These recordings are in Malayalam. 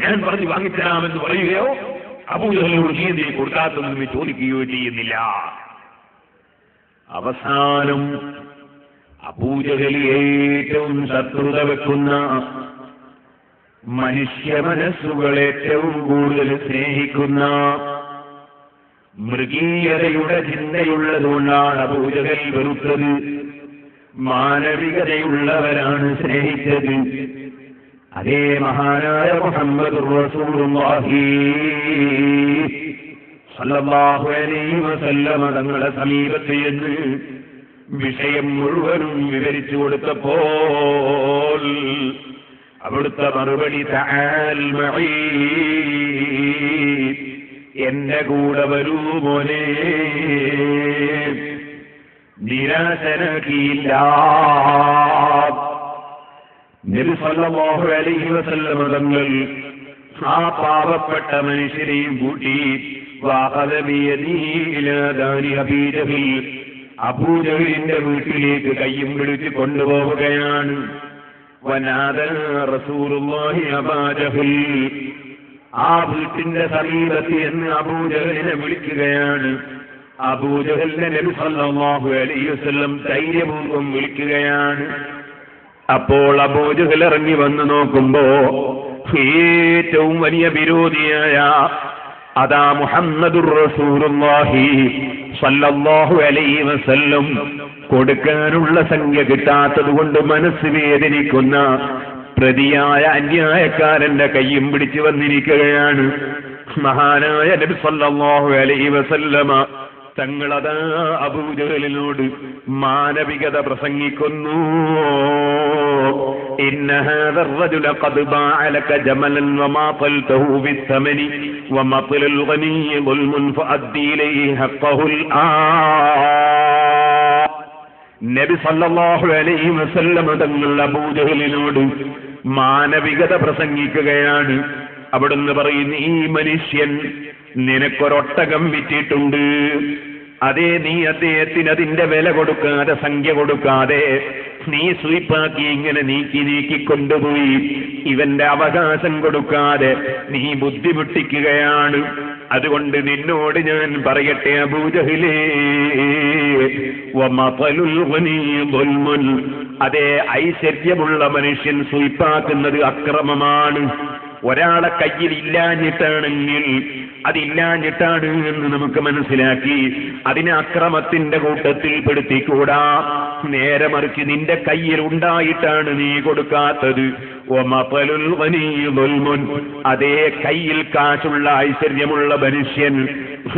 ഞാൻ പറഞ്ഞു വാങ്ങിത്തരാമെന്ന് പറയുകയോ അബൂജഹലിനോട് നീ എന്തിനെ കൊടുക്കാത്തതെന്ന് ചോദിക്കുകയോ ചെയ്യുന്നില്ല. അവസാനം അബൂജഹൽ ഏറ്റവും ശത്രുത വെക്കുന്ന, മനുഷ്യ മനസ്സുകൾ ഏറ്റവും കൂടുതൽ സ്നേഹിക്കുന്ന, മൃഗീയതയുടെ ചിന്തയുള്ളതുകൊണ്ടാണ് അബൂജഹൽ വെറുത്തത്. മാനവികതയുള്ളവരാണ് സ്നേഹിച്ചത്. അതേ മഹാനായ മുഹമ്മദുർ റസൂലുള്ളാഹി സ്വല്ലല്ലാഹു അലൈഹി വസല്ലമ തങ്ങളുടെ സമീപത്ത് എന്ന് വിഷയം മുഴുവനും വിവരിച്ചു കൊടുത്തപ്പോൾ അവിടുത്തെ മറുപടി തആൽ മഈ, എന്റെ കൂടെ വരൂ മോനെ. നിരാശനാക്കിയില്ല. നബി സല്ലല്ലാഹു അലൈഹി വസല്ലം തങ്ങൾ ആ പാവപ്പെട്ട മനുഷ്യരെയും കൂട്ടി അബൂജഹലിന്റെ വീട്ടിലേക്ക് കയ്യും പിടിച്ച് കൊണ്ടുപോവുകയാണ്. വനാദാ റസൂലുള്ളാഹി അബാ ജഹൽ, ആ വീട്ടിന്റെ സമീപത്ത് എന്ന് അബൂജഹലിനെ വിളിക്കുകയാണ്. അബൂജഹലിനെ നബി സല്ലല്ലാഹു അലൈഹി വസല്ലം ധൈര്യപൂർവ്വം വിളിക്കുകയാണ്. അപ്പോൾ അബൂജഹൽ ഇറങ്ങി വന്ന് നോക്കുമ്പോ ഏറ്റവും വലിയ വിരോധിയായ അതാ മുഹമ്മദുർ റസൂലുള്ളാഹി സ്വല്ലല്ലാഹു അലൈഹി വസല്ലം കൊടുക്കാനുള്ള സംഖ്യ കിട്ടാത്തത് കൊണ്ട് മനസ്സ് വേദനിക്കുന്ന പ്രതിയായ അന്യായക്കാരന്റെ കയ്യും പിടിച്ചു വന്നിരിക്കുകയാണ്. മഹാനായ നബി സല്ലല്ലാഹു അലൈഹി വസല്ലമ തങ്ങളതാ അബൂജഹലിനോട് മാനവികത പ്രസംഗിക്കുന്നു. ഇന്ന ഹാദർ റജുല ഖദ് ബാഅ ലക ജമലൻ വമാതൽതഹു ബിസ്സമനി വമത്ലൽ ഗനിയ്യ ദുൽമുൻ ഫഅദ്ദി ഇലൈഹി ഹഖ്ഖഹുൽ ആ. നബി സല്ലല്ലാഹു അലൈഹി വസല്ലം തങ്ങൾ അബൂജഹലിനോട് മാനവികത പ്രസംഗിക്കുകയാണ്. അവിടുന്ന് പറയുന്നു, ഈ മനുഷ്യൻ നിനക്കൊരൊട്ടകം വിറ്റിട്ടുണ്ട്. അതേ, നീ അദ്ദേഹത്തിന് അതിന്റെ വില കൊടുക്കാതെ, സംഖ്യ കൊടുക്കാതെ നീ സ്വീപ്പാക്കി ഇങ്ങനെ നീക്കി കൊണ്ടുപോയി. ഇവന്റെ അവകാശം കൊടുക്കാതെ നീ ബുദ്ധിമുട്ടിക്കുകയാണ്. അതുകൊണ്ട് നിന്നോട് ഞാൻ പറയട്ടെ അബൂജഹലേ, വമതലുൽ ഗനിയ്യ ദുൽമുൻ, അതേ ഐശ്വര്യമുള്ള മനുഷ്യൻ സ്വീപ്പാക്കുന്നത് അക്രമമാണ്. ഒരാളെ കയ്യിൽ ഇല്ലാഞ്ഞിട്ടാണെങ്കിൽ അതില്ലാഞ്ഞിട്ടാണ് എന്ന് നമുക്ക് മനസ്സിലാക്കി അതിനെ അക്രമത്തിന്റെ കൂട്ടത്തിൽ പെടുത്തിക്കൂടാ. നേരെ മറിച്ച് നിന്റെ കയ്യിൽ ഉണ്ടായിട്ടാണ് നീ കൊടുക്കാത്തത്. വമതലുൽ ഗനിയ്യ ദുൽമുൻ, അതേ കയ്യിൽ കാശുള്ള ഐശ്വര്യമുള്ള മനുഷ്യൻ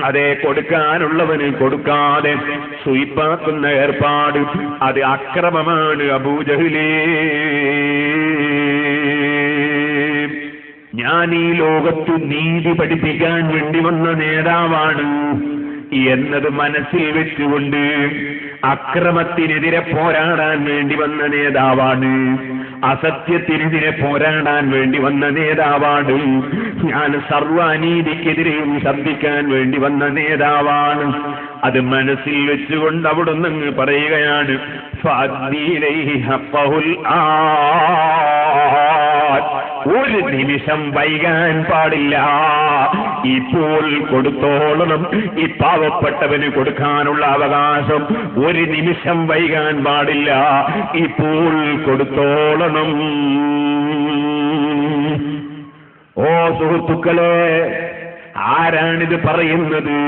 അതേ കൊടുക്കാനുള്ളവന് കൊടുക്കാതെ സ്വീപ്പാക്കുന്ന ഏർപ്പാട് അത് അക്രമമാണ് അബൂജഹലേ. ഞാൻ ഈ ലോകത്ത് നീതി പഠിപ്പിക്കാൻ വേണ്ടി വന്ന നേതാവാണ് എന്നത് മനസ്സിൽ വെച്ചുകൊണ്ട് അക്രമത്തിനെതിരെ പോരാടാൻ വേണ്ടി വന്ന നേതാവാണ്. അസത്യത്തിനെതിരെ പോരാടാൻ വേണ്ടി വന്ന നേതാവാണ്. ഞാൻ സർവ്വ അനീതിക്കെതിരെയും ശബ്ദിക്കാൻ വേണ്ടി വന്ന നേതാവാണ്. അത് മനസ്സിൽ വെച്ചുകൊണ്ട് അവിടുന്ന് പറയുകയാണ്, ഒരു നിമിഷം വൈകാൻ പാടില്ല. ഇപ്പോൾ കൊടുത്തോളണം. ഈ പാവപ്പെട്ടവന് കൊടുക്കാനുള്ള അവകാശം ഒരു നിമിഷം വൈകാൻ പാടില്ല. ഇപ്പോൾ കൊടുത്തോളണം. ഓ സുഹൃത്തുക്കളെ, ആരാണിത് പറയുന്നത്?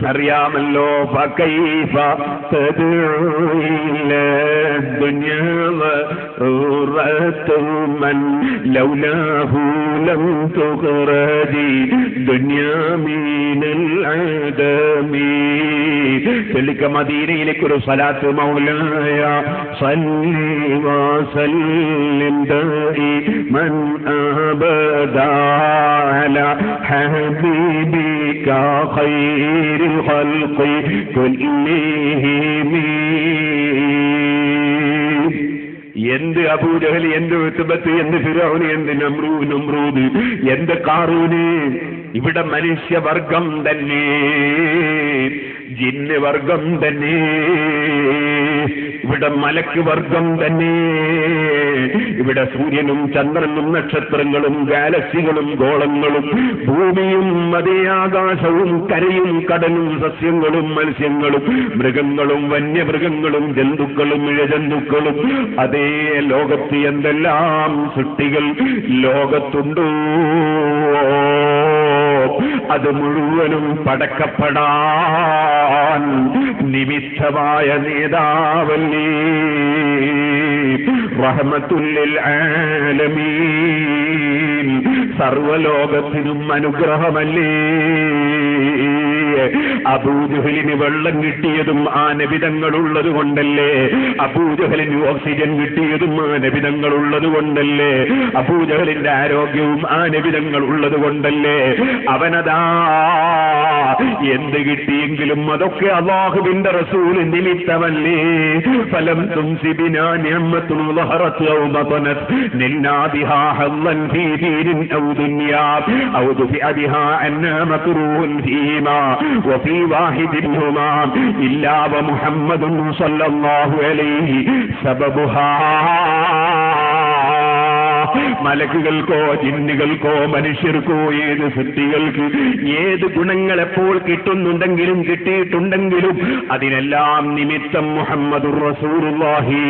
അറിയാമല്ലോ. ഫകൈഫ തദുഇല ദുനിയ വറത്തുമൻ ലൗലാഹു ലം തുഖറജി ദുനിയ മിനൽ ആദമി. ചൊല്ലിക്ക മദീനയിലേക്ക് ഒരു സ്വലാത്ത്. മൗലായ സല്ലി വസല്ലിം ദായിമൻ അബദാ അലാ ഹബീബിക ഖൈർ الخلق كلهم. എന്ത് അബൂജഹൽ, എന്ത് ഉത്ബത്ത്, എന്ത് ഫിറഔന്, എന്ത് നമ്രൂദ്, എന്ത് ഖാറൂന്, ഇവിടെ മനുഷ്യവർഗം തന്നെ ജിന്ന് വർഗം തന്നെ, ഇവിടെ മലക്ക് വർഗം തന്നെ, ഇവിടെ സൂര്യനും ചന്ദ്രനും നക്ഷത്രങ്ങളും ഗാലക്സികളും ഗോളങ്ങളും ഭൂമിയും അതേ ആകാശവും കരയും കടലും സസ്യങ്ങളും മത്സ്യങ്ങളും മൃഗങ്ങളും വന്യമൃഗങ്ങളും ജന്തുക്കളും ഇഴജന്തുക്കളും അതേ ലോകത്ത് എന്തെല്ലാം സൃഷ്ടികൾ ലോകത്തുണ്ടോ അത് മുഴുവനും പടക്കപ്പെടാൻ നിമിത്തമായ നേതാവല്ലേ റഹ്മത്തുല്ലിൽ ആലമീൻ, സർവലോകത്തിനും അനുഗ്രഹമല്ലേ. അബൂജഹലിന് വെള്ളം കിട്ടിയതും ആ നബിതങ്ങളുള്ളത് കൊണ്ടല്ലേ, അബൂജഹലിന് ഓക്സിജൻ കിട്ടിയതും ആ നബിതങ്ങളുള്ളത് കൊണ്ടല്ലേ, അബൂജഹലിന്റെ ആരോഗ്യവും ആ നബിതങ്ങൾ ഉള്ളത് കൊണ്ടല്ലേ. അവനതാ എന്ത് കിട്ടിയെങ്കിലും അതൊക്കെ അല്ലാഹുവിന്റെ റസൂൽ നിമിത്തമല്ലേ. ഫലം തുംസിബിനാ നിഅമത്തുൻ ളഹറത് ഔ ബതനത് നിന്നാ ബിഹാ ഹല്ലൻ ഫീ ദീനിൻ ഔ ദുനിയാ ഔ ദുഫിഅ ബിഹാ അന്നാ മക്റൂഹുൻ ഫീമാ വഫീ വാഹിദിൻഹുമാ ഇല്ലാ വമുഹമ്മദുൻ സ്വല്ലല്ലാഹു അലൈഹി സബബുഹാ. മലക്കുകൾക്കോ ജിന്നുകൾക്കോ മനുഷ്യർക്കോ ഏത് സൃഷ്ടികൾക്ക് ഏത് ഗുണങ്ങൾ എപ്പോൾ കിട്ടുന്നുണ്ടെങ്കിലും കിട്ടിയിട്ടുണ്ടെങ്കിലും അതിനെല്ലാം നിമിത്തം മുഹമ്മദുർ റസൂലുള്ളാഹി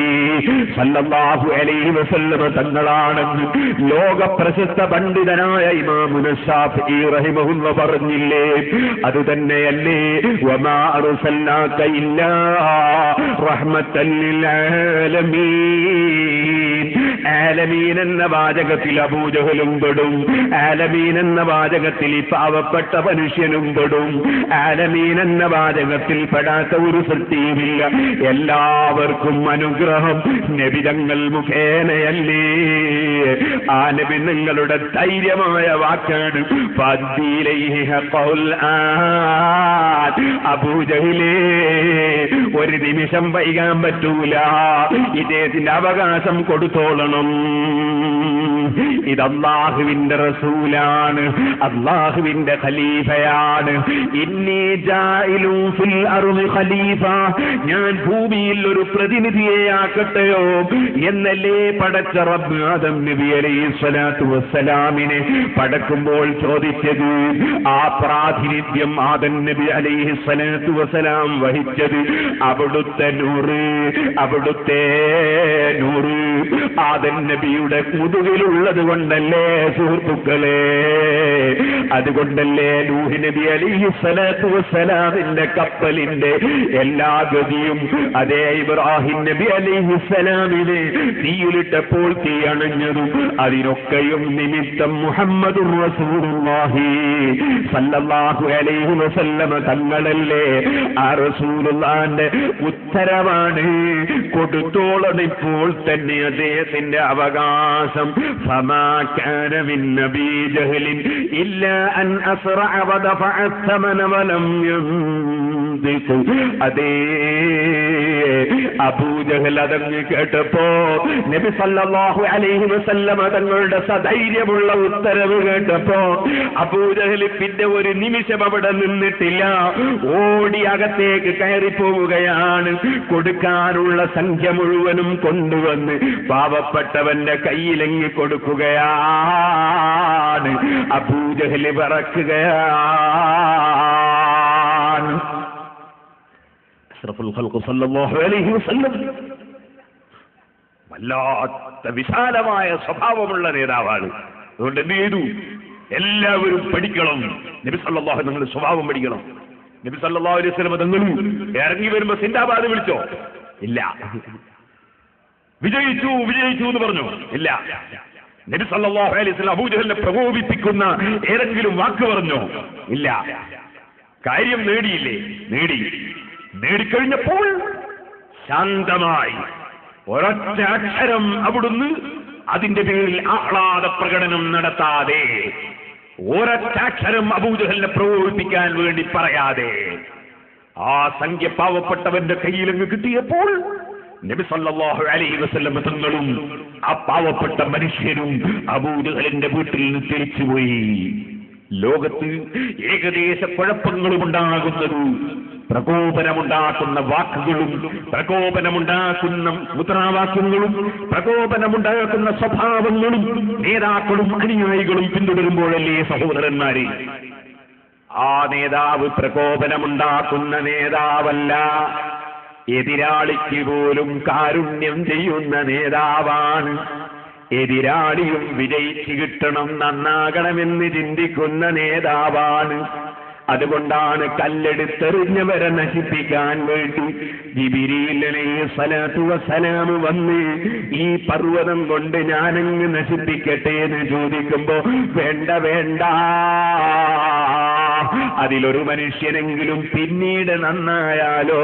സല്ലല്ലാഹു അലൈഹി വസല്ലം തങ്ങളാണെന്ന് ലോക പ്രശസ്ത പണ്ഡിതനായ ഇമാമുന ശാഫിഈ റഹിമഹുല്ലാഹ് പറഞ്ഞില്ലേ. അത് തന്നെയല്ലേ വമാ അർസൽനാക ഇല്ലാ റഹ്മത്തൻ ലിൽ ആലമീൻ. ആലമീൻ എന്ന വാചകത്തിൽ അബൂജഹലും പെടും, ആലമീൻ എന്ന വാചകത്തിൽ ഈ പാവപ്പെട്ട മനുഷ്യനും പെടും, ആലമീൻ എന്ന വാചകത്തിൽ പെടാത്ത ഒരു സൃഷ്ടിയുമില്ല. എല്ലാവർക്കും അനുഗ്രഹം നബിതങ്ങൾ മുഖേനയല്ലേ. ആ നബിതങ്ങളുടെ ധൈര്യമായ വാക്കാണ് അബൂജഹിലേ, ഒരു നിമിഷം വൈകാൻ പറ്റൂല, ഇദ്ദേഹത്തിന്റെ അവകാശം കൊടുത്തോളണം. ഇത് അല്ലാഹുവിന്റെ റസൂലാണ്, അല്ലാഹുവിന്റെ ഖലീഫയാണ്. ഇന്നി ജാഇലു ഫിൽ അർളി ഖലീഫ, ഞാൻ ഭൂമിയിൽ ഒരു പ്രതിനിധിയെ ആക്കട്ടെയോ എന്നല്ലേ പടച്ച റബ്ബ് ആദം നബി അലൈഹി സ്വലാത്തു വസ്സലാമിനെ പടക്കുമ്പോൾ ചോദിച്ചത്. ആ പ്രാതിനിധ്യം ആദം നബി അലൈഹി സ്വലാത്തു വസ്സലാം വഹിച്ചത് അവിടുത്തെ നൂറ്, അവിടുത്തെ നൂറ് ആദം നബിയുടെ മുതുകിലുള്ളത് കൊണ്ടല്ലേ സുഹൃത്തുക്കളെ. അതുകൊണ്ടല്ലേ നൂഹ് നബി അലൈഹി സ്വലാത്തു വസ്സലാമിന്റെ കപ്പലിന്റെ എല്ലാ ഗതിയും അതേ ഇബ്രാഹിം നബി അലൈഹി സ്വലാമിനെ തീയിലിട്ടപ്പോൾ തീ അണഞ്ഞതും അതിനൊക്കെയും നിമിത്തം മുഹമ്മദുർ റസൂലുള്ളാഹി സല്ലല്ലാഹു അലൈഹി വസല്ലമ തങ്ങളല്ലേ. ആ റസൂലുള്ളാഹിന്റെ ഉത്തരവാണ് കൊടുത്തോളം ഇപ്പോൾ തന്നെ അദ്ദേഹത്തിന്റെ അവകാശം. ഫമാ കാന മിൻ നബി ജഹലിൻ ഇല്ലാ അൻ അസ്റഅ വദഫഅ الثمن വലം യൻദിഖു. അതേ അബൂജഹൽ അതങ്ങ് കേട്ടപ്പോ നബി സല്ലല്ലാഹു അലൈഹി വസല്ലമ തങ്ങളുടെ സധൈര്യമുള്ള ഉത്തരവ് കേട്ടപ്പോ അബൂജഹൽ പിന്നെ ഒരു നിമിഷം അവിടെ നിന്നിട്ടില്ല, ഓടി അകത്തേക്ക് കയറിപ്പോവുകയാണ്. കൊടുക്കാനുള്ള സംഖ്യ മുഴുവനും കൊണ്ടുവന്ന് പാവപ്പെട്ടവന്റെ കയ്യിലെങ്ങി കൊടുക്കുകയാണ്. അബൂജഹൽ വിറക്കുകയാണ്. അഷ്റഫുൽ ഖൽഖ് സല്ലല്ലാഹു അലൈഹി വസല്ലം വല്ലാത്ത വിശാലമായ സ്വഭാവമുള്ള നേതാവാണ്. അതുകൊണ്ട് എന്ത് ചെയ്തു? എല്ലാവരും പഠിക്കണം, നബി സല്ലല്ലാഹു അലൈഹി വസല്ലം സ്വഭാവം പഠിക്കണം. നബി സല്ലല്ലാഹു അലൈഹി വസല്ലം തങ്ങളും ഇറങ്ങി വരുമ്പോ സിന്ദാബാദ് വിളിച്ചോ? ഇല്ല. വിജയിച്ചു വിജയിച്ചു എന്ന് പറഞ്ഞു? ഇല്ല. നബി സല്ലല്ലാഹു അലൈഹി വസല്ലം അബൂജഹലിനെ പ്രകോപിപ്പിക്കുന്ന ഏതെങ്കിലും വാക്ക് പറഞ്ഞോ? ഇല്ല. കാര്യം നേടിയില്ലേ? നേടിക്കഴിഞ്ഞപ്പോൾ ശാന്തമായി ഒരൊറ്റ അക്ഷരം അവിടുന്ന് അതിന്റെ പേരിൽ ആഹ്ലാദ പ്രകടനം നടത്താതെ, ഒരൊറ്റ അക്ഷരം അബൂജഹലിനെ പ്രകോപിപ്പിക്കാൻ വേണ്ടി പറയാതെ ആ സംഖ്യ പാവപ്പെട്ടവന്റെ കയ്യിലങ്ങ് കിട്ടിയപ്പോൾ നബി സല്ലല്ലാഹു അലൈഹി വസല്ലം തങ്ങളും ആ പാവപ്പെട്ട മനുഷ്യരും അബൂജഹലിന്റെ വീട്ടിൽ നിന്ന് തിരിച്ചുപോയി. ലോകത്ത് ഏകദേശ കുഴപ്പങ്ങളും ഉണ്ടാകുന്നത് പ്രകോപനമുണ്ടാക്കുന്ന വാക്കുകളും പ്രകോപനമുണ്ടാക്കുന്ന മുദ്രാവാക്യങ്ങളും പ്രകോപനമുണ്ടാക്കുന്ന സ്വഭാവങ്ങളും നേതാക്കളും അനുയായികളും പിന്തുടരുമ്പോഴല്ലേ സഹോദരന്മാരെ? ആ നേതാവ് പ്രകോപനമുണ്ടാക്കുന്ന നേതാവല്ല, എതിരാളിക്ക് പോലും കാരുണ്യം ചെയ്യുന്ന നേതാവാണ്. എതിരാളിയും വിജയിച്ചു കിട്ടണം, നന്നാകണമെന്ന് ചിന്തിക്കുന്ന നേതാവാണ്. അതുകൊണ്ടാണ് കല്ലെടുത്തെറിഞ്ഞവരെ നശിപ്പിക്കാൻ വേണ്ടി ജിബ്രീൽ അലൈഹിസ്സലാത്തു വസ്സലാം വന്ന് ഈ പർവ്വതം കൊണ്ട് ഞാനങ്ങ് നശിപ്പിക്കട്ടെ എന്ന് ചോദിക്കുമ്പോ വേണ്ട വേണ്ട, അതിലൊരു മനുഷ്യനെങ്കിലും പിന്നീട് നന്നായാലോ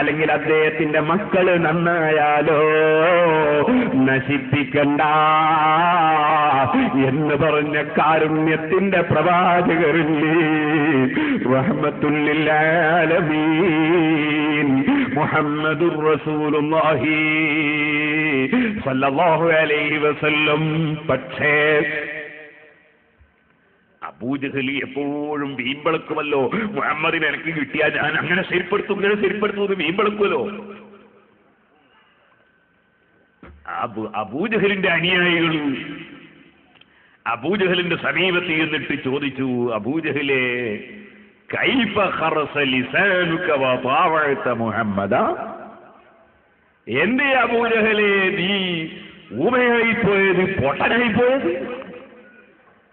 അല്ലെങ്കിൽ അദ്ദേഹത്തിന്റെ മക്കള് നന്നായാലോ നശിപ്പിക്കണ്ട എന്ന് പറഞ്ഞ കാരുണ്യത്തിന്റെ പ്രവാചകരില്ലേ റഹ്മത്തുൽ ലിൽ ആലമീൻ മുഹമ്മദുർ റസൂലുള്ളാഹി സ്വല്ലല്ലാഹു അലൈഹി വസല്ലം. പക്ഷേ അബൂജഹൽ എപ്പോഴും വീമ്പളക്കുമല്ലോ. മുഹമ്മദിനെ എനിക്ക് കിട്ടിയാൽ ഞാൻ അങ്ങനെ ശരിപ്പെടുത്തും ഇങ്ങനെ ശരിപ്പെടുത്തുന്നത് വീമ്പളക്കുമല്ലോ. അബൂജഹലിന്റെ അനുയായികൾ അബൂജഹലിന്റെ സമീപത്ത് എന്നിട്ട് ചോദിച്ചു, അബൂജഹലെ കൈഫ ഖറസ ലിസാനുക വതാഅത മുഹമ്മദ, എന്തേ അബൂജഹലെ നീ ഊമയായി പോയത്, പൊട്ടനായി പോയത്?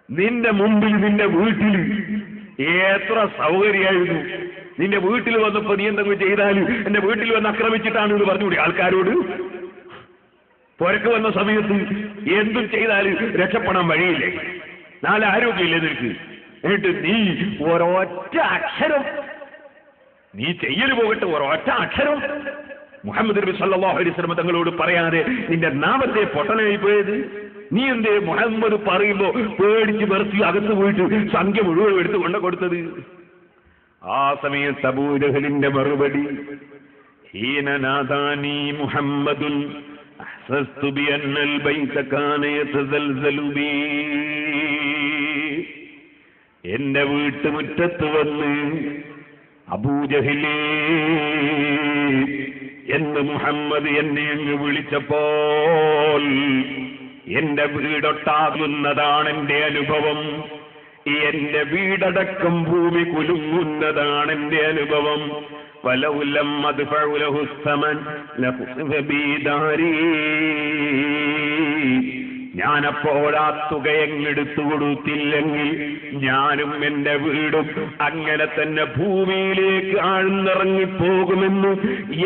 നിന്റെ മുമ്പിൽ നിന്റെ വീട്ടിൽ എത്ര സൗകര്യമായിരുന്നു. നിന്റെ വീട്ടിൽ വന്നപ്പോ നീ എന്തെങ്കിലും ചെയ്താൽ എന്റെ വീട്ടിൽ വന്ന് ആക്രമിച്ചിട്ടാണ് എന്ന് പറഞ്ഞുകൂടി ആൾക്കാരോട്? പുരക്ക് വന്ന സമയത്ത് എന്തും ചെയ്താൽ രക്ഷപ്പെടാൻ വഴിയില്ലേ? നാളെ ആരോഗ്യമില്ലേ നിനക്ക്? എന്നിട്ട് നീ ഒരൊറ്റ അക്ഷരം, നീ ചെയ്യൽ പോകട്ടെ, ഒരൊറ്റ അക്ഷരം മുഹമ്മദ് നബി സല്ലല്ലാഹു അലൈഹി വസല്ലം തങ്ങളോട് പറയാതെ നിന്റെ നാമത്തെ പൊട്ടനായി പോയത്? നീ എന്തേ മുഹമ്മദ് പറയുമ്പോ പേടിച്ച് വെറുത്തി അകത്ത് പോയിട്ട് സംഖ്യ മുഴുവൻ എടുത്ത് കൊണ്ട കൊടുത്തത്? ആ സമയത്ത് അബൂജഹലിന്റെ മറുപടി, ഹീന നാദാനി മുഹമ്മദുൻ അഹ്സസ്തു ബിഅന്നൽ ബൈത കാന യതസൽസലു ബി, എന്റെ വീട്ടുമുറ്റത്ത് വന്ന് അബൂജഹലേ എന്ന് മുഹമ്മദ് എന്നെ അങ്ങ് വിളിച്ചപ്പോൾ എന്റെ വീടൊട്ടാകുന്നതാണ് എന്റെ അനുഭവം. എന്റെ വീടടക്കം ഭൂമി കുലുങ്ങുന്നതാണ് എന്റെ അനുഭവം. വലൗലം അദ്ഫഉ ലഹു സമൻ ലഖുസിഫ ബിദാരി, ഞാനപ്പോൾ ആ തുക എങ്ങെടുത്തു കൊടുത്തില്ലെങ്കിൽ ഞാനും എന്റെ വീടും അങ്ങനെ തന്നെ ഭൂമിയിലേക്ക് ആഴ്ന്നിറങ്ങിപ്പോകുമെന്ന്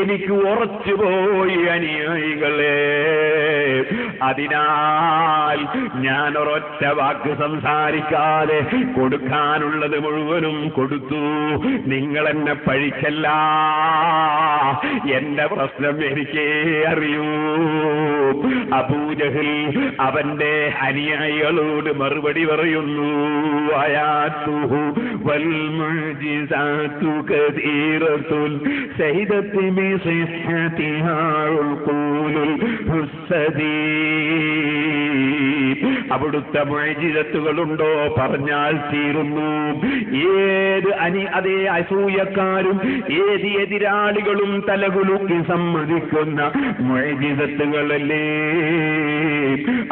എനിക്ക് ഉറച്ചുപോയി അനുയായികളെ. അതിനാൽ ഞാൻ ഒരൊറ്റ വാക്ക് സംസാരിക്കാതെ കൊടുക്കാനുള്ളത് മുഴുവനും കൊടുത്തു. നിങ്ങൾ എന്നെ പഴിക്കല്ല, എന്റെ പ്രശ്നം എനിക്കേ അറിയൂ. അബൂജഹൽ അവന്റെ അനുയായികളോട് മറുപടി പറയുന്നു, ആയാതുഹു വൽ മുഅ്ജിസാതു കസീറത്തുൻ സൈദത്തി ബിസിഹ്ഹതിഹാ ഉൽഖൂലുൽ ഹുസ്സദീ. അവിടുത്തെ മുഅ്ജിസത്തുകളുണ്ടോ പറഞ്ഞാൽ തീരുന്നു. ഏത് അതേ അസൂയക്കാരും ഏത് എതിരാളികളും തലകുലുക്കി സമ്മതിക്കുന്ന മുഅ്ജിസത്തുകളല്ലേ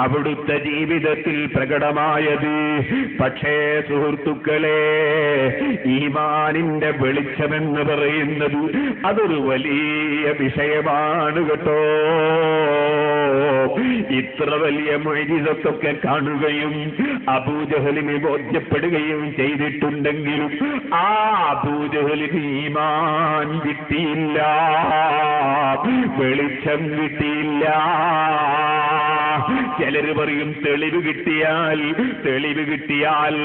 അവിടുത്തെ ജീവിതത്തിൽ പ്രകടമായത്. പക്ഷേ സുഹൃത്തുക്കളെ, ഈമാനിന്റെ വെളിച്ചമെന്ന് പറയുന്നത് അതൊരു വലിയ വിഷയമാണ് കേട്ടോ. ഇത്ര വലിയ മുഅ്ജിസത്തൊക്കെ കാണുകയും അബൂജഹലിന് ബോധ്യപ്പെടുകയും ചെയ്തിട്ടുണ്ടെങ്കിലും ആ അബൂജഹലിന് ഈമാൻ കിട്ടിയില്ല, വെളിച്ചം കിട്ടിയില്ല. ചിലര് പറയും തെളിവ് കിട്ടിയാൽ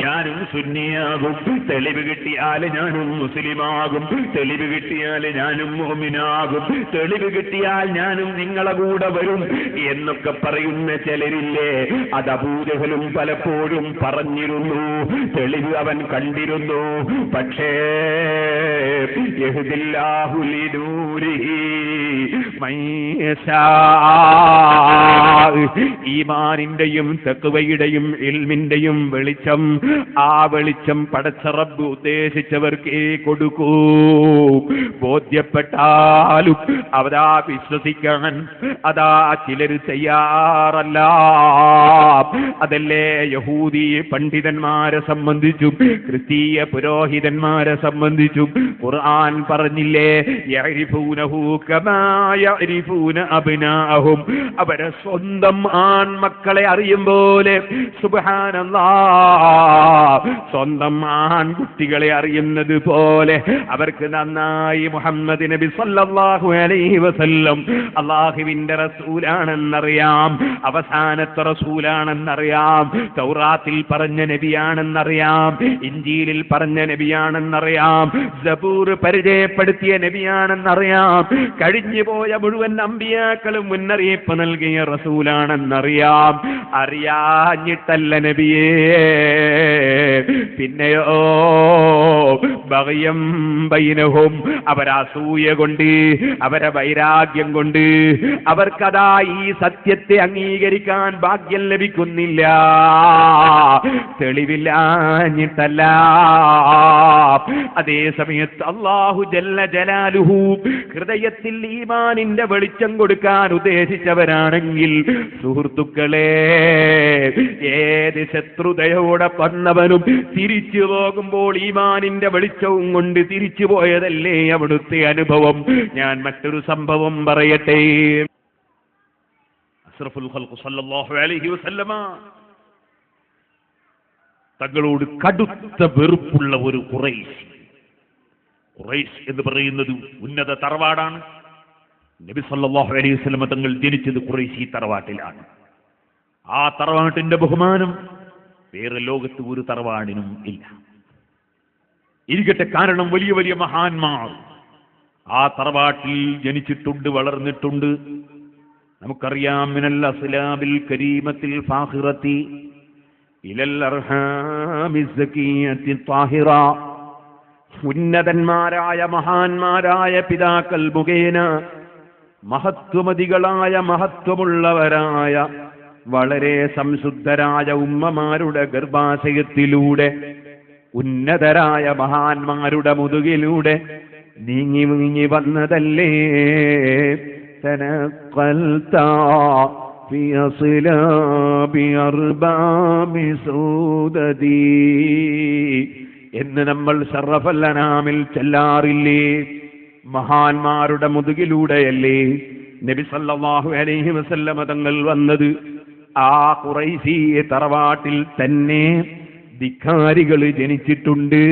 ഞാനും സുന്നിയാകും, തെളിവ് കിട്ടിയാൽ ഞാനും മുസ്ലിമാകും, തെളിവ് കിട്ടിയാൽ ഞാനും മുഅ്മിനാകും, തെളിവ് കിട്ടിയാൽ ഞാനും നിങ്ങളെ കൂടെ വരും എന്നൊക്കെ പറയുന്ന ചിലരില്ലേ. അത് അബൂജഹലും പലപ്പോഴും പറഞ്ഞിരുന്നു, തെളിവ് അവൻ കണ്ടിരുന്നു. പക്ഷേ യഹ്ദില്ലാഹു ലിനൂരിഹി ഈമാനിന്റെയും തഖ്വയുടെയും ഇൽമിന്റെയും വെളിച്ചം, ആ വെളിച്ചം പടച്ച റബ്ബ് ഉദ്ദേശിച്ചവർക്കേ കൊടുക്കൂ. ബോധ്യപ്പെട്ടാലും അവരാ വിശ്വസിക്കാൻ അതാ ചിലർ തയ്യാറല്ല. അതല്ലേ യഹൂദി പണ്ഡിതന്മാരെ സംബന്ധിച്ചും ക്രിസ്തീയ പുരോഹിതന്മാരെ സംബന്ധിച്ചും ഖുർആൻ പറഞ്ഞില്ലേ, യഅരിഫൂനഹു കമാ യഅരിഫൂന അബ്നാഅഹും. അവരെ സ്വന്തം ആൺമക്കളെ അറിയും പോലെ, സുബ്ഹാനല്ലാഹ്, സ്വന്തം ആൺകുട്ടികളെ അറിയുന്നത് പോലെ അവർക്ക് നന്നായി മുഹമ്മദ് നബി സല്ലല്ലാഹു അലൈഹി വസല്ലം അല്ലാഹുവിന്റെ റസൂലാണെന്നറിയാം, അവസാനത്തെ റസൂലാണെന്നറിയാം, തൗറാത്തിൽ പറഞ്ഞ നബിയാണെന്നറിയാം, ഇഞ്ചീലിൽ പറഞ്ഞ നബിയാണെന്നറിയാം, സബൂർ പരിചയപ്പെടുത്തിയ നബിയാണെന്നറിയാം, കഴിഞ്ഞുപോയ മുഴുവൻ അമ്പിയാക്കളും മുന്നറിയിപ്പ് നൽകിയ റസൂലാണെന്നറിയാം. അറിയാഞ്ഞിട്ടല്ല നബിയേ, പിന്നെയോ ബഗയം ബൈനഹും, അവരസൂയ കൊണ്ട്, അവരെ വൈരാഗ്യം കൊണ്ട്, അവർക്കതാ ഈ സത്യത്തെ അംഗീകരിക്കാൻ ഭാഗ്യം ലഭിക്കുന്നില്ല. തെളിവില്ലാഞ്ഞിട്ടല്ല. അതേ സമയത്ത് അല്ലാഹു ജല്ല ജലാലുഹു ഹൃദയത്തിൽ ഈമാനിന്റെ വെളിച്ചം കൊടുക്കാൻ ഉദ്ദേശിച്ചവരാണെങ്കിൽ, സുഹൃത്തുക്കളെ, ഏത് ശത്രുതയോടെ വന്നവനും തിരിച്ചു പോകുമ്പോൾ ഈമാനിന്റെ വെളിച്ചവും കൊണ്ട് തിരിച്ചു പോയതല്ലേ അവിടുത്തെ അനുഭവം. ഞാൻ മറ്റൊരു സംഭവം പറയട്ടെ. അഷ്റഫുൽ ഖൽഖ് സല്ലല്ലാഹു അലൈഹി വസല്ലമ തങ്ങളോട് കടുത്ത വെറുപ്പുള്ള ഒരു ഖുറൈശ് എന്ന് പറയുന്നത് ഉന്നത തറവാടാണ്. നബി സല്ലല്ലാഹു അലൈഹി വസല്ലമ തങ്ങൾ ജനിച്ചത് ഖുറൈശി തറവാട്ടിലാണ്. ആ തറവാട്ടിന്റെ ബഹുമാനം വേറെ ലോകത്ത് ഒരു തറവാടിനും ഇല്ല. ഇരിക്കട്ടെ, കാരണം വലിയ വലിയ മഹാന്മാർ ആ തറവാട്ടിൽ ജനിച്ചിട്ടുണ്ട്, വളർന്നിട്ടുണ്ട്. നമുക്കറിയാം, മിനൽ അസ്ലാബിൽ കരീമത്തിൽ ഫാഖിറത്തി ഇലൽ അർഹാമി സകിയത്തി ത്വാഹിറ. ഉന്നതന്മാരായ മഹാന്മാരായ പിതാക്കൾ മുഖേന മഹത്വമതികളായ മഹത്വമുള്ളവരായ വളരെ സംശുദ്ധരായ ഉമ്മമാരുടെ ഗർഭാശയത്തിലൂടെ ഉന്നതരായ മഹാന്മാരുടെ മുതുകിലൂടെ നീങ്ങി നീങ്ങി വന്നതല്ലേ തനഖൽത ഫി അസ്ലാബി അർബാബി സൂദദി എന്ന് നമ്മൾ ശറഫൽ അനാമിൽ ചൊല്ലാറില്ലേ? മഹാന്മാരുടെ മുതുകിലൂടെയല്ലേ നബി സല്ലല്ലാഹു അലൈഹി വസല്ലമ തങ്ങൾ വന്നത്. ആ ഖുറൈശി തറവാട്ടിൽ തന്നെ ധിക്കാരികൾ ജനിച്ചിട്ടുണ്ട്,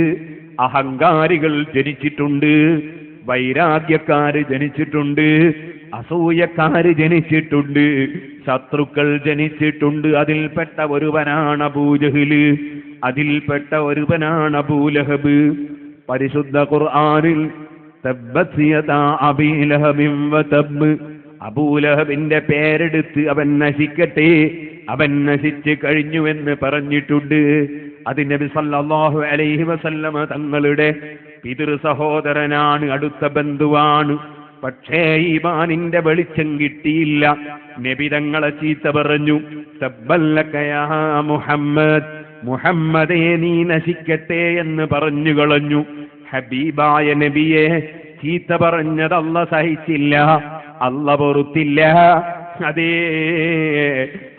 അഹങ്കാരികൾ ജനിച്ചിട്ടുണ്ട്, വൈരാഗ്യക്കാര് ജനിച്ചിട്ടുണ്ട്, അസൂയക്കാര് ജനിച്ചിട്ടുണ്ട്, ശത്രുക്കൾ ജനിച്ചിട്ടുണ്ട്. അതിൽപ്പെട്ട ഒരുവനാണ് അബൂജഹല്, അതിൽപ്പെട്ട ഒരുവനാണ് അബൂലഹബ്. പരിശുദ്ധ ഖുർആനിൽ തബ്ബത് യദാ അബീ ലഹബിൻ വതബ്, അബൂലഹബിന്റെ പേരെടുത്ത് അവൻ നശിക്കട്ടെ, അവൻ നശിച്ചു കഴിഞ്ഞുവെന്ന് പറഞ്ഞിട്ടുണ്ട്. അത് നബി സല്ലല്ലാഹു അലൈഹി വസല്ലമ തങ്ങളുടെ പിതൃ സഹോദരനാണ്, അടുത്ത ബന്ധുവാണ്. പക്ഷേ ഈമാനിന്റെ വെളിച്ചം കിട്ടിയില്ല. നബി തങ്ങളെ ചീത്ത പറഞ്ഞു. തബ്ബല്ലക യാ മുഹമ്മദ്, മുഹമ്മദേ നീ നശിക്കട്ടെ എന്ന് പറഞ്ഞു കളഞ്ഞു. ഹബീബായ നബിയെ ചീത്ത പറഞ്ഞത് അല്ല സഹിച്ചില്ല, അല്ല പൊറുത്തില്ല. അതേ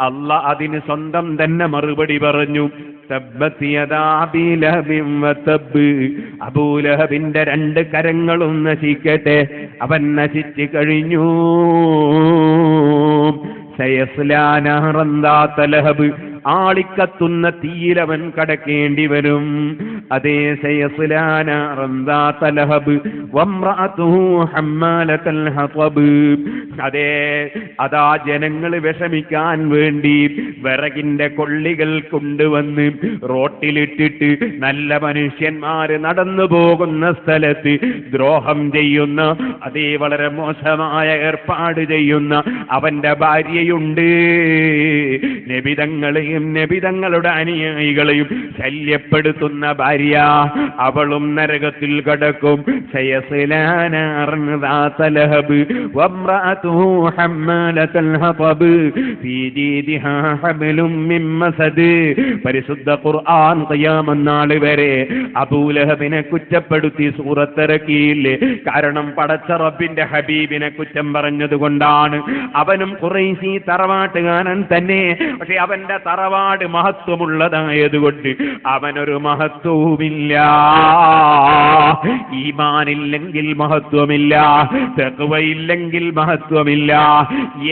അല്ല അതിന് സ്വന്തം തന്നെ മറുപടി പറഞ്ഞു. തബ്ബത് യദാ അബീ ലഹബിൻ വതബ്, അബൂലഹബിന്റെ രണ്ട് കരങ്ങളും നശിക്കട്ടെ, അവൻ നശിച്ചു കഴിഞ്ഞു. സയസ്ലാ നഹറൻ ദാത ലഹബ്, ആളിക്കത്തുന്ന തീയിലവൻ കടക്കേണ്ടി വരും. അതേ സയസ്ലാ നഹറൻ ദാത ലഹബ് വംറഅതുഹു ഹമ്മാലത്തുൽ ഹതബ്. അതേ അതാ ജനങ്ങൾ വിഷമിക്കാൻ വേണ്ടി വിറകിന്റെ കൊള്ളികൾ കൊണ്ടുവന്ന് റോട്ടിലിട്ടിട്ട് നല്ല മനുഷ്യന്മാര് നടന്നു പോകുന്ന സ്ഥലത്ത് ദ്രോഹം ചെയ്യുന്ന, അതേ വളരെ മോശമായ ഏർപ്പാട് ചെയ്യുന്ന അവന്റെ ഭാര്യയുണ്ട്. നബി തങ്ങൾ അനുയായികളെയും നബിതങ്ങളുടെ അനുയായികളെയും ശല്യപ്പെടുത്തുന്ന ഭാര്യ, അവളും നരകത്തിൽ കടക്കും. പരിശുദ്ധ ഖുർആൻ ഖിയാമത്ത് നാൾ വരെ അബൂലഹബിനെ കുറ്റപ്പെടുത്തി സൂറത്തിറക്കിയില്ലേ? കാരണം പടച്ച റബ്ബിന്റെ ഹബീബിനെ കുറ്റം പറഞ്ഞതുകൊണ്ടാണ്. അവനും ഖുറൈശി തറവാട്ടുകാരൻ തന്നെ, പക്ഷെ അവന്റെ തറവാട് മഹത്വമുള്ളതായതുകൊണ്ട് അവനൊരു മഹത്വവുമില്ല. ഈമാനില്ലെങ്കിൽ മഹത്വമില്ല, തഖ്വയില്ലെങ്കിൽ മഹത്വമില്ല,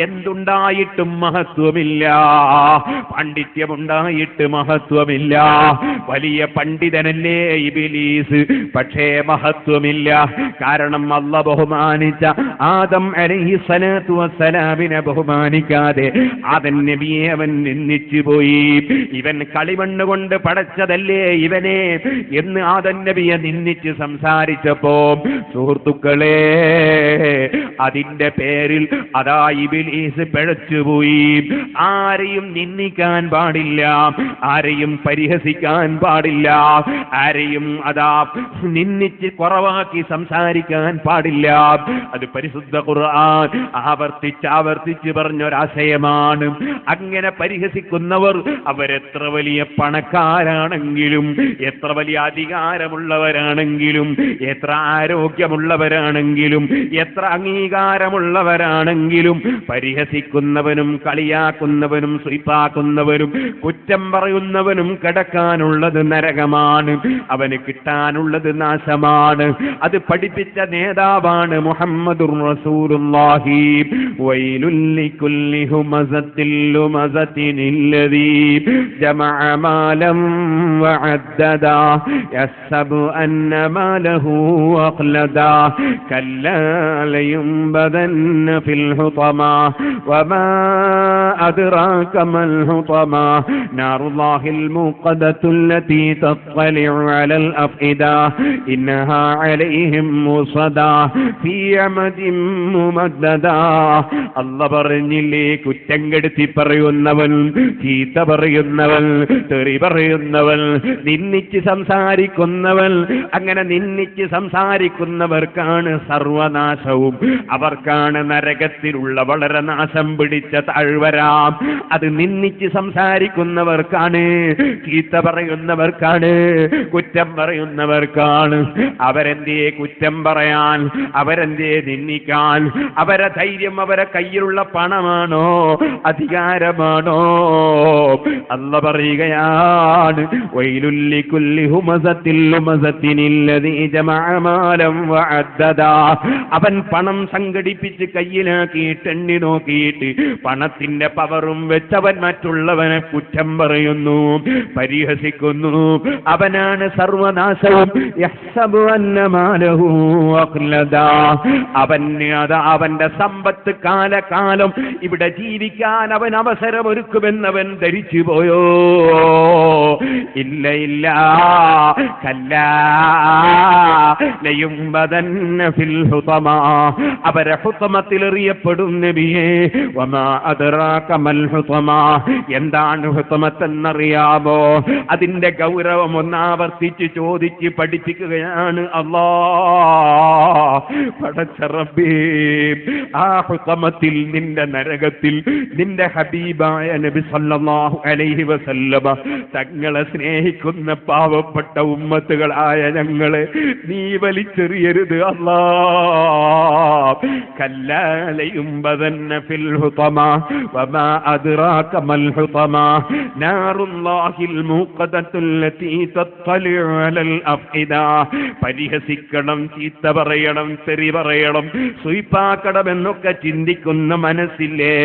എന്തുണ്ടായിട്ടും മഹത്വമില്ല, പാണ്ഡിത്യമുണ്ടായിട്ട് മഹത്വമില്ല. വലിയ പണ്ഡിതനല്ലേ ഇബ്ലീസ്, പക്ഷേ മഹത്വമില്ല. കാരണം അല്ലാഹ് ബഹുമാനിച്ച ആദം അലൈഹിസ്സലാത്തു വസ്സലാമിനെ ബഹുമാനിക്കാതെ ആദം നബിയെ അവൻ നിന്ദിച്ചു പോയി. ഇവൻ കളിമണ്ണ് കൊണ്ട് പടച്ചതല്ലേ ഇവനെ എന്ന് ആദം നബിയെ നിന്ദിച്ച് സംസാരിച്ചപ്പോ സുഹൃത്തുക്കളെ, അതിന്റെ പേരിൽ അതാ ഇബ്ലീസ് പിഴച്ചുപോയി. ആരെയും നിന്ദിക്കാൻ പാടില്ല, ആരെയും പരിഹസിക്കാൻ പാടില്ല, ആരെയും അതാ നിന്ദിച്ച് കുറവാക്കി സംസാരിക്കാൻ പാടില്ല. അത് പരിശുദ്ധ ഖുർആൻ ആവർത്തിച്ച് പറഞ്ഞൊരാശയമാണ്. അങ്ങനെ പരിഹസിക്കുന്നവർ അവരെത്ര വലിയ പണക്കാരാണെങ്കിലും, എത്ര വലിയ അധികാരമുള്ളവരാണെങ്കിലും, എത്ര ആരോഗ്യമുള്ളവരാണെങ്കിലും, എത്ര അംഗീകാരമുള്ളവരാണെങ്കിലും, പരിഹസിക്കുന്നവനും കളിയാക്കുന്നവനും സ്വീപ്പാക്കുന്നവനും കുറ്റം പറയുന്നവനും കിടക്കാനുള്ളത് നരകമാണ്, അവന് കിട്ടാനുള്ളത് നാശമാണ്. അത് പഠിപ്പിച്ച നേതാവാണ് മുഹമ്മദുർ റസൂലുള്ളാഹി. വൈലുൽ ലികുല്ലി ഹുമസത്തിൽ ലുമസത്തിനില്ലദീ ജമഅ മാലം വഅദ്ദദാ യഹ്സബു അന്ന മാലഹു അഖ്ലദാ കല്ലാ ലയുംബദന്ന ഫിൽ ഹുതമാ വമാ അദ്റാക മൽ ഹുതമാ നാറുല്ലാഹിൽ മുഖദത്തുല്ലതീ തത്ലഉ അലൽ അഫ്ഇദാ ഇന്നഹാ അലൈഹിം മുസദാ ഫീ അമദിൻ മുമദ്ദദാ. അല്ലാഹ് പറഞ്ഞില്ലേ, കുറ്റം കെടുത്തി പറയുന്നവൻ, ചീത്ത പറയുന്നവൻ, തെറി പറയുന്നവൻ, നിന്ദിച്ച് സംസാരിക്കുന്നവൻ, അങ്ങനെ നിന്ദിച്ച് സംസാരിക്കുന്നവർക്കാണ് സർവനാശവും, അവർക്കാണ് നരകത്തിലുള്ള വളരെ നാശം പിടിച്ച താഴ്വരാം. അത് നിന്ദിച്ച് സംസാരിക്കുന്നവർക്കാണ്, ചീത്ത പറയുന്നവർക്കാണ്, കുറ്റം പറയുന്നവർക്കാണ്. അവരെന്തേ കുറ്റം പറയാൻ, അവരെന്തേ നിന്ദിക്കാൻ? അവരെ ധൈര്യം അവരെ കയ്യിലുള്ള പണമാണോ, അധികാരമാണോ? അല്ലാഹ് പറയുകയാണ്, വൈലുൽ ലികുല്ലി ഹുമസത്തിൽ ലുമസത്തിനില്ലദീ ജമഅ മാലം വഅദ്ദദാ. അവൻ പണം സംഘടിപ്പിച്ച് കയ്യിലാക്കിയിട്ട് എണ്ണി നോക്കിയിട്ട് പണത്തിന്റെ പവറും വെച്ചവൻ മറ്റുള്ളവനെ കുറ്റം പറയുന്നു, പരിഹസിക്കുന്നു. അവനാണ് സർവനാശവും. യഹ്സബു അന്ന മാലഹു അഖ്ലദാ. അവന്റെ സമ്പത്ത് കാലകാലം ഇവിടെ ജീവിക്കാൻ അവൻ അവസരമൊരുക്കുമെന്നവൻ ധരിച്ചു പോയോ? ഇല്ല ഇല്ല. കല്ലാ ലയുംബദന്ന ഫിൽ ഹുതമാ. അവരെ ഹുതമത്തിൽ എറിയപ്പെടും നബിയേ. വമാ അദ്റാക മൽ ഹുതമാ. എന്താണ് ഹുതമത്ത് എന്നറിയാമോ? അതിന്റെ ഗൗരവം ഒന്നാവർത്തിച്ച് ചോദിച്ച് പഠിപ്പിക്കുകയാണ് അല്ലാഹ്. പടച്ച റബ്ബേ, ആ ഹുതമത്തിൽ, നിന്റെ നരകത്തിൽ, നിന്റെ ഹബീബായ നബി സല്ലല്ലാഹു അലൈഹി വസല്ലമ തങ്ങളെ സ്നേഹിക്കുന്ന പാവപ്പെട്ട ഉമ്മത്തുകളായ ഞങ്ങളെ നീ വലിച്ചെറിയരുത് അല്ലാഹ്. കല്ലാ ലയുംബദന്ന ഫിൽ ഹുതമാ വമാ അദ്റാക മൽ ഹുതമാ നാറുല്ലാഹിൽ മുഖദത്തുല്ലതീ തത്ലഉ അലൽ അഫ്ഇദാ. പരിഹസിക്കണം, ചീത്ത പറയണം, തെറി പറയണം, സ്വീപ്പാക്കണമെന്നൊക്കെ ചിന്തിക്കുന്ന മനസ്സില്ലേ,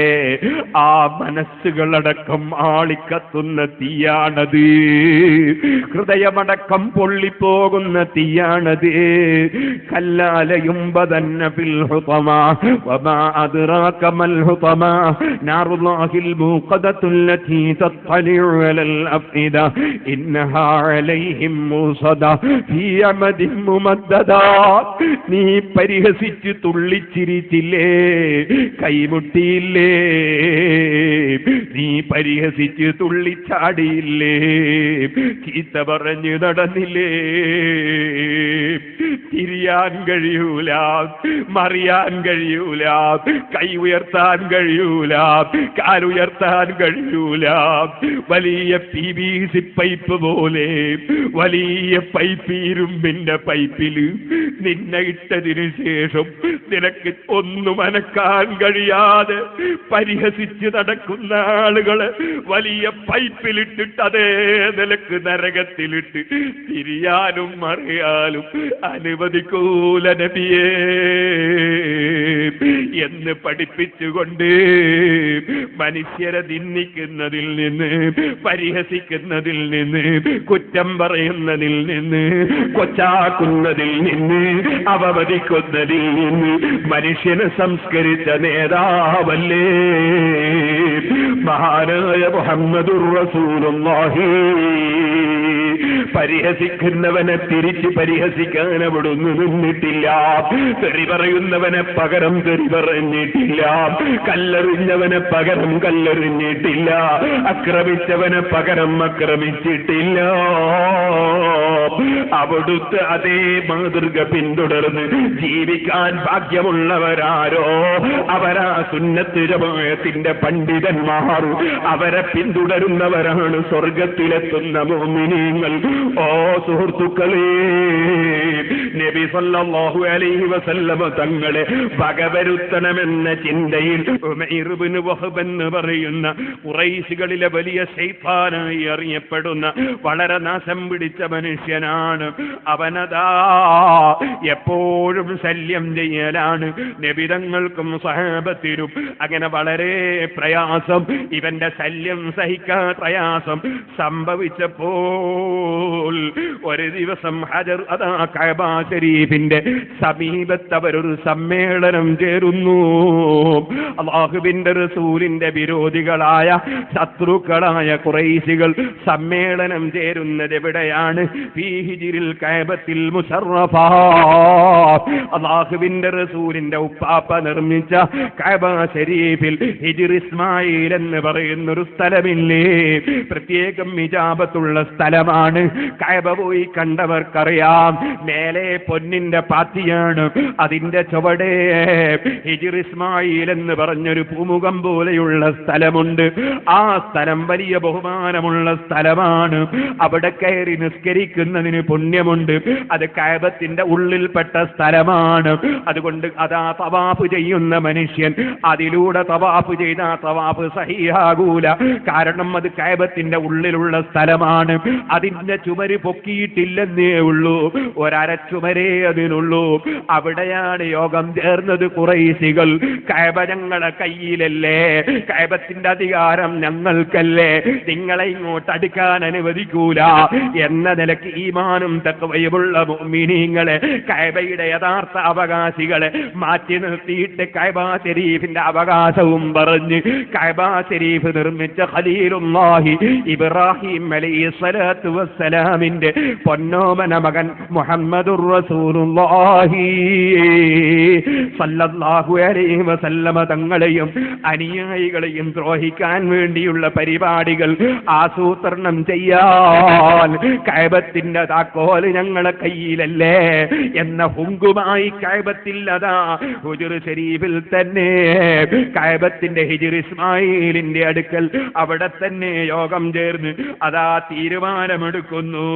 ആ മനസ്സുകളടക്കം ആളിക്കത്തുന്ന തീയാണത്. ഹൃദയമടക്കം പൊള്ളിപ്പോകുന്ന തീയാണത്. കല്ലാ ലയുംബദന്ന ഫിൽ ഹുതമാ വമാ അദ്റാക മൽ ഹുതമാ നാറുല്ലാഹിൽ മുഖദത്തുല്ലതീ തത്ലഉ അലൽ അഫ്ഇദാ ഇന്നഹാ അലൈഹിം മുസദാ ഫീ അമദിൻ മുമദ്ദദാ. നീ പരിഹസിച്ച് തുള്ളിച്ചിരിച്ചില്ലേ, കൈമുട്ടിയില്ലേ, നീ പരിഹസിച്ച് തുള്ളിച്ചാടിയില്ലേ, ചീത്ത പറഞ്ഞ് നടന്നില്ലേ, തിരിയാൻ കഴിയൂല, മറിയാൻ കഴിയൂല, കൈ ഉയർത്താൻ കഴിയൂല, കാലുയർത്താൻ കഴിയൂല. വലിയ PVC പൈപ്പ് പോലെ വലിയ പൈപ്പ്, ഇരുമ്പിന്റെ പൈപ്പിൽ നിന്നെ ഇട്ടതിനു ശേഷം നിനക്ക് ഒന്നും അനക്കാൻ കഴിയാതെ പരിഹസിച്ച് നടക്കുന്ന ആളുകളെ വലിയ പൈപ്പിലിട്ടിട്ട് അതേ നിലക്ക് നരകത്തിലിട്ട് തിരിയാനും മറിയാനും അനുവദിക്കൂല നബിയേ എന്ന് പഠിപ്പിച്ചുകൊണ്ട് മനുഷ്യരെ നിന്ദിക്കുന്നതിൽ നിന്ന്, പരിഹസിക്കുന്നതിൽ നിന്ന്, കുറ്റം പറയുന്നതിൽ നിന്ന്, കൊച്ചാക്കുന്നതിൽ നിന്ന്, അവമതിക്കുന്നതിൽ നിന്ന് മനുഷ്യനെ സംസ്കരിച്ച നേതാവല്ലേ മഹാനായ മുഹമ്മദുർ റസൂലുള്ളാഹി. പരിഹസിക്കുന്നവനെ തിരിച്ച് പരിഹസിക്കാൻ അവിടുന്ന് നിന്നിട്ടില്ല, തെറി പറയുന്നവനെ പകരം തെറി പറഞ്ഞിട്ടില്ല, കല്ലെറിഞ്ഞവനെ പകരം കല്ലെറിഞ്ഞിട്ടില്ല, ആക്രമിച്ചവനെ പകരം ആക്രമിച്ചിട്ടില്ല. അവിടുത്തെ അതേ മാതൃക പിന്തുടർന്ന് ജീവിക്കാൻ ഭാഗ്യമുള്ളവരാരോ അവരാ സുന്നത്ത് ജമാഅത്തിന്റെ പണ്ഡിതന്മാർ. അവരെ പിന്തുടരുന്നവരാണ് സ്വർഗത്തിലെത്തുന്ന മുഅ്മിനീങ്ങൾ. ഓ സുഹൃത്തുക്കളെ, നബി സല്ലല്ലാഹു അലൈഹി വസല്ലം തങ്ങളെ വകവരുത്തണമെന്ന ചിന്തയിൽ ഉമൈർ ഇബ്നു വഹബ് എന്ന് പറയുന്ന ഖുറൈശികളിലെ വലിയ ശൈത്താനായി അറിയപ്പെടുന്ന വളരെ നാശം പിടിച്ച മനുഷ്യനാണ്. അവനതാ എപ്പോഴും ശല്യം ചെയ്യലാണ് നബിതങ്ങൾക്കും സഹാബത്തിനും. അങ്ങനെ വളരെ പ്രയാസം, ഇവന്റെ ശല്യം സഹിക്കാൻ പ്രയാസം സംഭവിച്ചപ്പോൾ ഒരു ദിവസം ഹജർ അതാ കഅബ ശരീഫിന്റെ സമീപത്ത് അവരൊരു സമ്മേളനം ചേരുന്നു. അല്ലാഹുവിന്റെ റസൂലിന്റെ വിരോധികളായ ശത്രുക്കളായ ഖുറൈശികൾ സമ്മേളനം ചേരുന്നത് എവിടെയാണ്? ഫീ ഹിജ്റിൽ കഅബത്തിൽ മുശറഫ. അല്ലാഹുവിന്റെ റസൂലിന്റെ ഉപ്പാപ്പ നിർമ്മിച്ച കഅബ ശരീഫിൽ ഹിജ്ർ ഇസ്മായിൽ എന്ന് പറയുന്ന ഒരു സ്ഥലമില്ലേ, പ്രത്യേകം ഇജാബത്തുള്ള സ്ഥലമാണ്. കഅബ പോയി കണ്ടവർക്കറിയാം, മേലെ പൊന്നിന്റെ പാത്തിയാണ്, അതിന്റെ ചുവടെ ഹിജ്ർ ഇസ്മായിൽ എന്ന് പറഞ്ഞൊരു പൂമുഖം പോലെയുള്ള സ്ഥലമുണ്ട്. ആ സ്ഥലം വലിയ ബഹുമാനമുള്ള സ്ഥലമാണ്. അവിടെ കയറി നിസ്കരിക്കുന്നതിന് പുണ്യമുണ്ട്. അത് കഅബത്തിന്റെ ഉള്ളിൽപ്പെട്ട സ്ഥലമാണ്. അതുകൊണ്ട് അതാ തവാഫ് ചെയ്യുന്ന മനുഷ്യൻ അതിലൂടെ തവാഫ് ചെയ്ത തവാഫ് സഹീഹാകൂല. കാരണം അത് കഅബത്തിന്റെ ഉള്ളിലുള്ള സ്ഥലമാണ്. അതിന്റെ ചുമര് പൊക്കിയിട്ടില്ലെന്നേ ഉള്ളൂ, ഒരര ചുമരേ അതിനുള്ളൂ. അവിടെയാണ് യോഗം ചേർന്നത് ഖുറൈശികൾ. കഅബ ഞങ്ങളുടെ കയ്യിലല്ലേ, കഅബത്തിന്റെ അധികാരം ഞങ്ങൾക്കല്ലേ, നിങ്ങളെ ഇങ്ങോട്ട് അടുക്കാൻ അനുവദിക്കൂല എന്ന നിലയ്ക്ക് ഈമാനും തഖ്വയുമുള്ള മുഅ്മിനീങ്ങളെ, കഅബയുടെ യഥാർത്ഥ അവകാശികളെ മാറ്റി നിർത്തിയിട്ട് കഅബ ശരീഫിന്റെ അവകാശവും പറഞ്ഞ് കഅബ ശരീഫ് നിർമ്മിച്ച ഖലീലുല്ലാഹി ഇബ്രാഹിം അലൈഹിസ്സലാത്തു വസ്സലാമിന്റെ പൊന്നോമന മകൻ മുഹമ്മദുർ റസൂലുള്ളാഹി സല്ലല്ലാഹു അലൈഹി വസല്ലമ തങ്ങളെയും അനുയായികളെയും ദ്രോഹിക്കാൻ വേണ്ടിയുള്ള പരിപാടികൾ ആസൂത്രണം ചെയ്യാൻ കഅബത്തിന്റെ താക്കോല് ഞങ്ങളെ കയ്യിലല്ലേ എന്ന ഹുങ്കുമായി കഅബത്തിൽ അതാ ഹുജർ ശരീഫിൽ തന്നെ കഅബത്തിന്റെ ഹിജ്ർ ഇസ്മായിലിന്റെ അടുക്കൽ അവിടെ തന്നെ യോഗം ചേർന്ന് അതാ തീരുമാനമെടുക്കുന്നു.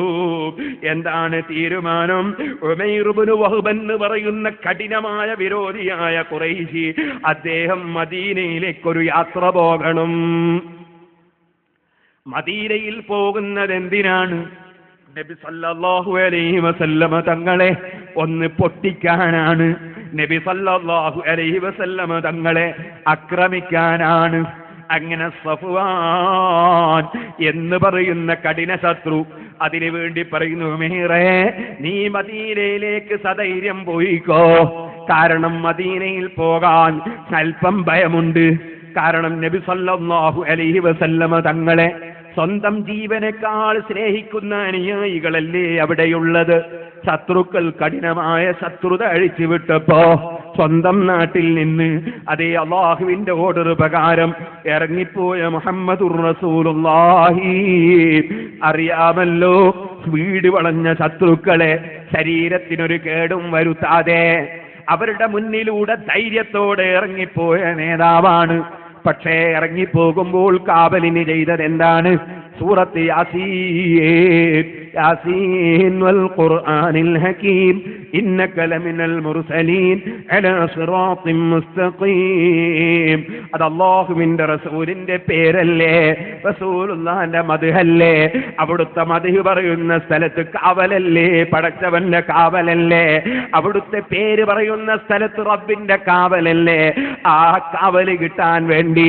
എന്താണ് തീരുമാനം? ഉമൈർ ഇബ്നു വഹബ് എന്ന് പറയുന്ന കഠിനമായ വിരോധിയായ ഖുറൈശി, അദ്ദേഹം മദീനയിലേക്കൊരു യാത്ര പോകണം. മദീനയിൽ പോകുന്നത് എന്തിനാണ്? നബി സല്ലല്ലാഹു അലൈഹി വസല്ലമ തങ്ങളെ ഒന്ന് പൊട്ടിക്കാനാണ്. നബി സല്ലല്ലാഹു അലൈഹി വസല്ലമ തങ്ങളെ ആക്രമിക്കാനാണ്. അങ്ങനെ സഫ്വാൻ എന്ന് പറയുന്ന കഠിന ശത്രു അതിനു വേണ്ടി പറയുന്നു, ഉമൈറേ നീ മദീനയിലേക്ക് സധൈര്യം പോയിക്കോ. കാരണം മദീനയിൽ പോകാൻ അല്പം ഭയമുണ്ട്. കാരണം നബി സല്ലല്ലാഹു അലൈഹി വസല്ലമ തങ്ങളെ സ്വന്തം ജീവനേക്കാൾ സ്നേഹിക്കുന്ന അനുയായികളല്ലേ അവിടെയുള്ളത്. ശത്രുക്കൾ കഠിനമായ ശത്രുത അഴിച്ചുവിട്ടപ്പോ സ്വന്തം നാട്ടിൽ നിന്ന് അതേ അള്ളാഹുവിന്റെ ഓർഡർ പ്രകാരം ഇറങ്ങിപ്പോയ മുഹമ്മദുർ റസൂലുള്ളാഹി അറിയാമല്ലോ, വീട് വളഞ്ഞ ശത്രുക്കളെ ശരീരത്തിനൊരു കേടും വരുത്താതെ അവരുടെ മുന്നിലൂടെ ധൈര്യത്തോടെ ഇറങ്ങിപ്പോയ നേതാവാണ്. പക്ഷേ ഇറങ്ങിപ്പോകുമ്പോൾ കാവലിന് ചെയ്തത് എന്താണ്? സൂറത്ത് യാസീൻ വൽ ഖുർആനിൽ ഹകീം ഇന്നക ലമിനൽ മുർസലീൻ അലാ സിറാത്തിൻ മുസ്തഖീം. അത് അല്ലാഹുവിന്റെ റസൂലിന്റെ പേരല്ലേ, റസൂലുള്ളാഹിന്റെ മദ്ഹല്ലേ? അവിടുത്തെ മദ്ഹ് പറയുന്ന സ്ഥലത്ത് കാവലല്ലേ, പടച്ചവന്റെ കാവലല്ലേ? അവിടുത്തെ പേര് പറയുന്ന സ്ഥലത്ത് റബ്ബിന്റെ കാവലല്ലേ? ആ കാവല് കിട്ടാൻ വേണ്ടി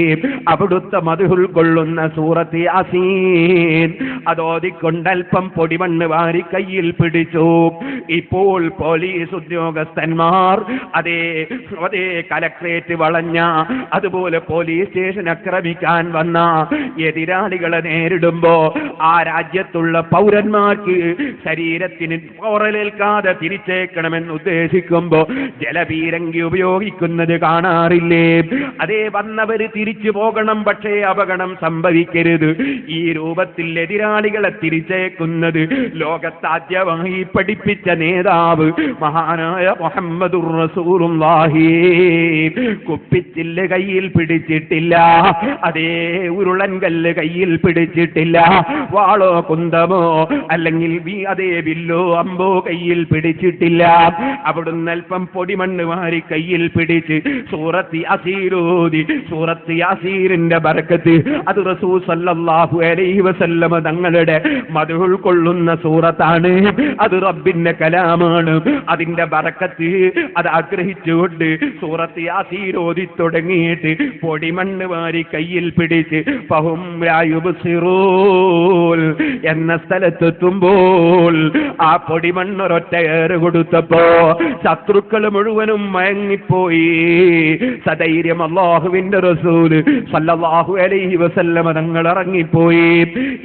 അവിടുത്തെ മദ്ഹ് ഉൾക്കൊള്ളുന്ന സൂറത്ത് യാസീൻ അതോതിക്കൊണ്ടൽപ്പം പൊടിമണ്ണ് വാരി കയ്യിൽ പിടിച്ചു. ഇപ്പോൾ പോലീസ് ഉദ്യോഗസ്ഥന്മാർ അതേ കലക്ട്രേറ്റ് വളഞ്ഞ, അതുപോലെ പോലീസ് സ്റ്റേഷൻ ആക്രമിക്കാൻ വന്ന എതിരാളികളെ നേരിടുമ്പോ ആ രാജ്യത്തുള്ള പൗരന്മാർക്ക് ശരീരത്തിന് പോറലേൽക്കാതെ തിരിച്ചേക്കണമെന്ന് ഉദ്ദേശിക്കുമ്പോ ജലപീരങ്കി ഉപയോഗിക്കുന്നത് കാണാറില്ലേ? അതേ വന്നവര് തിരിച്ചു പോകണം, പക്ഷേ അപകടം സംഭവിക്കരുത്. ഈ രൂപത്തിൽ എതിരാളികളെ തിരിച്ചേക്കുന്നത് ലോകത്താദ്യമായി പഠിപ്പിച്ച നേതാവ് മഹാനായ മുഹമ്മദുർ റസൂലുള്ളാഹി. കുപ്പിച്ചില്ല് കയ്യിൽ പിടിച്ചിട്ടില്ല, അതേ ഉരുളൻ കല്ല് കയ്യിൽ പിടിച്ചിട്ടില്ല, വാളോ കുന്തമോ അല്ലെങ്കിൽ അതേ വില്ലോ അമ്പോ കയ്യിൽ പിടിച്ചിട്ടില്ല. അവിടുന്ന് അല്പം പൊടിമണ്ണ് വാരി കയ്യിൽ പിടിച്ച് സൂറത്ത് യാസീൻ, സൂറത്ത് യാസീനിന്റെ ബർക്കത്ത് അത് റസൂൽ സല്ലല്ലാഹു അലൈഹി വസല്ലമ തങ്ങളുടെ മദ്ഹ് ഉൾക്കൊള്ളുന്ന സൂറത്താണ്. അത് റബ്ബിന്റെ കലാമാണ്. അതിന്റെ ബർക്കത്ത് അത് ആഗ്രഹിച്ചുകൊണ്ട് സൂറത്ത് യാസീൻ ഓതി തുടങ്ങിയിട്ട് പൊടിമണ്ണ് വാരി കയ്യിൽ പിടിച്ച് ഫഹും ലാ യുബ്സിറൂൻ എന്ന സ്ഥലത്തെത്തുമ്പോൾ ആ പൊടിമണ്ണ് ഒരൊറ്റ ഏറ് കൊടുത്തപ്പോ ശത്രുക്കൾ മുഴുവനും മയങ്ങിപ്പോയി. സധൈര്യം അല്ലാഹുവിന്റെ റസൂൽ സല്ലല്ലാഹു അലൈഹി വസല്ലമ തങ്ങൾ ഇറങ്ങിപ്പോയി.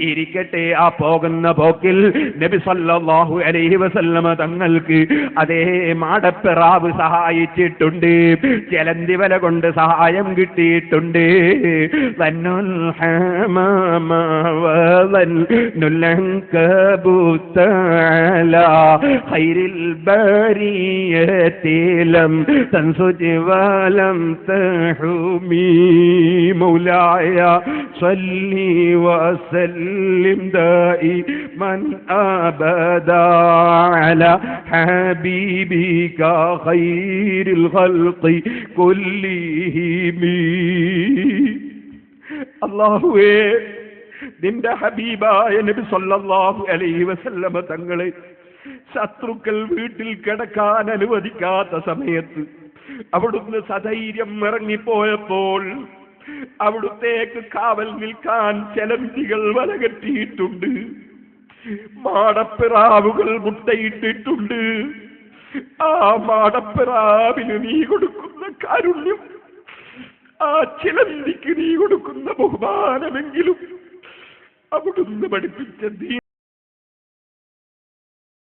ഇരിക്കട്ടെ, ആ പോകുന്ന പോക്കിൽ നബി സല്ലല്ലാഹു അലൈഹി വസല്ലമ തങ്ങൾക്ക് അതേ മാടപ്പിറാവ് സഹായിച്ചിട്ടുണ്ട്, ചെലന്തി വല കൊണ്ട് സഹായം കിട്ടിയിട്ടുണ്ട്. മൗലായ صلي وسلم دائما أبدا على حبيبك خير الخلق كلهم. അല്ലാഹുവേ, നിന്റെ ഹബീബായ നബി സല്ലല്ലാഹു അലൈഹി വസല്ലമ തങ്ങളെ ശത്രുക്കൾ വീട്ടിൽ കിടക്കാൻ അനുവദിക്കാത്ത സമയത്ത് അവിടുന്ന് സധൈര്യം ഇറങ്ങിപ്പോയപ്പോൾ അവിടുത്തേക്ക് കാവൽ നിൽക്കാൻ ചെലന്തികൾ വലകെട്ടിയിട്ടുണ്ട്, മാടപ്പിറാവുകൾ മുട്ടയിട്ടിട്ടുണ്ട്. ആ മാടപ്പിറാവിന് നീ കൊടുക്കുന്ന കാരുണ്യം, ആ ചിലന്തിക്ക് നീ കൊടുക്കുന്ന ബഹുമാനമെങ്കിലും അവിടുന്ന് പഠിപ്പിച്ച